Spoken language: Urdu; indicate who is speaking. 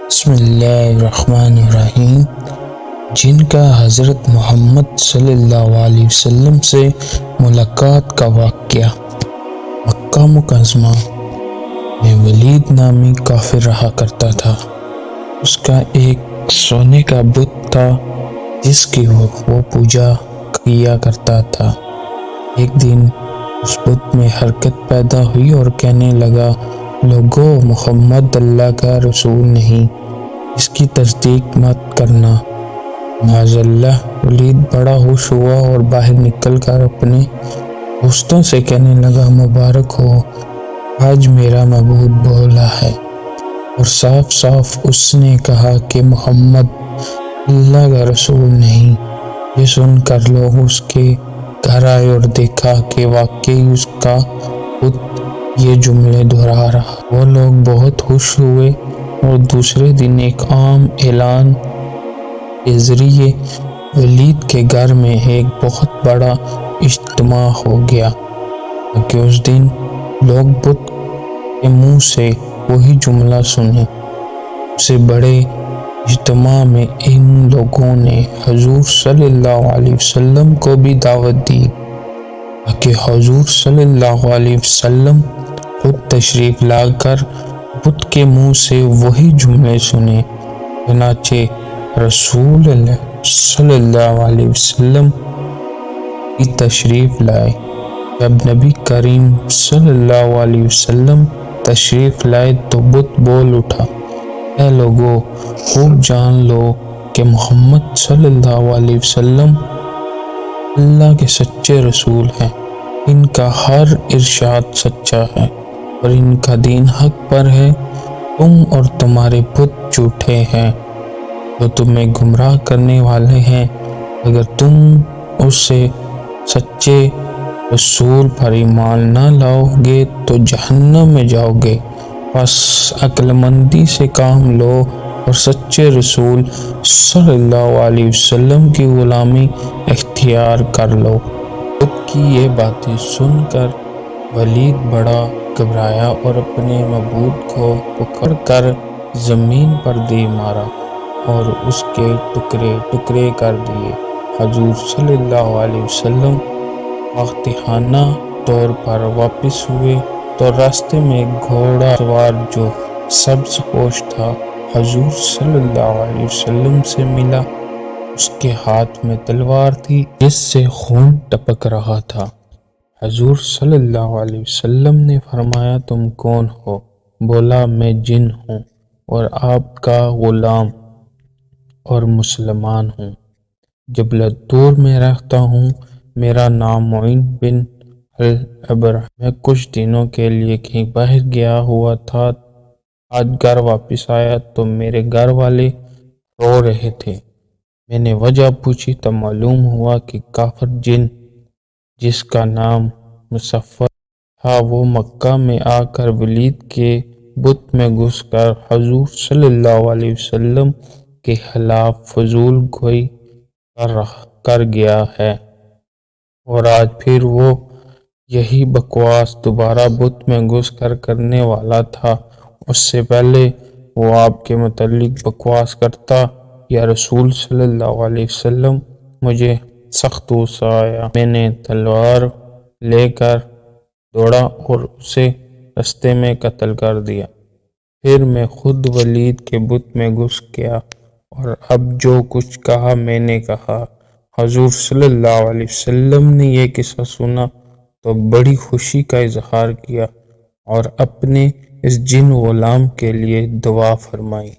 Speaker 1: بسم اللہ الرحمن الرحیم۔ جن کا حضرت محمد صلی اللہ علیہ وسلم سے ملاقات کا واقعہ۔ مکہ مکرمہ میں ولید نامی کافر رہا کرتا تھا۔ اس کا ایک سونے کا بت تھا جس کی وہ پوجا کیا کرتا تھا۔ ایک دن اس بت میں حرکت پیدا ہوئی اور کہنے لگا، لوگو، محمد اللہ کا رسول نہیں، اس کی تصدیق مت کرنا۔ معاذ اللہ، ولید بڑا خوش ہوا اور باہر نکل کر اپنے دوستوں سے کہنے لگا، مبارک ہو، آج میرا معبود بولا ہے اور صاف صاف اس نے کہا کہ محمد اللہ کا رسول نہیں۔ یہ سن کر لوگ اس کے گھر آئے اور دیکھا کہ واقعی اس کا بت یہ جملے دہرا رہا۔ وہ لوگ بہت خوش ہوئے اور دوسرے دن ایک عام اعلان کے ذریعے ولید کے گھر میں ایک بہت بڑا اجتماع ہو گیا تاکہ اس دن لوگ بت کے منہ سے وہی جملہ سنیں۔ اسے بڑے اجتماع میں ان لوگوں نے حضور صلی اللہ علیہ وسلم کو بھی دعوت دی تاکہ حضور صلی اللہ علیہ وسلم خود تشریف لا کر بت کے منہ سے وہی جملے سنیں۔ چنانچہ رسول اللہ صلی اللہ علیہ وسلم کی تشریف لائے۔ جب نبی کریم صلی اللہ علیہ وسلم تشریف لائے تو بت بول اٹھا، اے لوگو، خوب جان لو کہ محمد صلی اللہ علیہ وسلم اللہ کے سچے رسول ہیں۔ ان کا ہر ارشاد سچا ہے اور ان کا دین حق پر ہے۔ تم اور تمہارے بت جھوٹے ہیں جو تمہیں گمراہ کرنے والے ہیں۔ اگر تم اس سے سچے رسول پر ایمان نہ لاؤ گے تو جہنم میں جاؤ گے۔ بس عقل مندی سے کام لو اور سچے رسول صلی اللہ علیہ وسلم کی غلامی اختیار کر لو۔ بت کی یہ باتیں سن کر ولید بڑا گھبرایا اور اپنے معبود کو پکڑ کر زمین پر دے مارا اور اس کے ٹکڑے ٹکڑے کر دیے۔ حضور صلی اللہ علیہ وسلم فاتحانہ طور پر واپس ہوئے تو راستے میں ایک گھوڑا سوار جو سبز پوش تھا حضور صلی اللہ علیہ وسلم سے ملا۔ اس کے ہاتھ میں تلوار تھی جس سے خون ٹپک رہا تھا۔ حضور صلی اللہ علیہ وسلم نے فرمایا، تم کون ہو؟ بولا، میں جن ہوں اور آپ کا غلام اور مسلمان ہوں۔ جبل الطور میں رہتا ہوں۔ میرا نام معین بن العبر۔ میں کچھ دنوں کے لیے کہیں باہر گیا ہوا تھا۔ آج گھر واپس آیا تو میرے گھر والے رو رہے تھے۔ میں نے وجہ پوچھی تو معلوم ہوا کہ کافر جن جس کا نام مصفر تھا وہ مکہ میں آ کر ولید کے بت میں گھس کر حضور صلی اللہ علیہ وسلم کے خلاف فضول گوئی کر گیا ہے اور آج پھر وہ یہی بکواس دوبارہ بت میں گھس کر کرنے والا تھا۔ اس سے پہلے وہ آپ کے متعلق بکواس کرتا، یا رسول صلی اللہ علیہ وسلم، مجھے سخت غصہ آیا۔ میں نے تلوار لے کر دوڑا اور اسے رستے میں قتل کر دیا۔ پھر میں خود ولید کے بت میں گھس گیا اور اب جو کچھ کہا میں نے کہا۔ حضور صلی اللہ علیہ وسلم نے یہ قصہ سنا تو بڑی خوشی کا اظہار کیا اور اپنے اس جن غلام کے لیے دعا فرمائی۔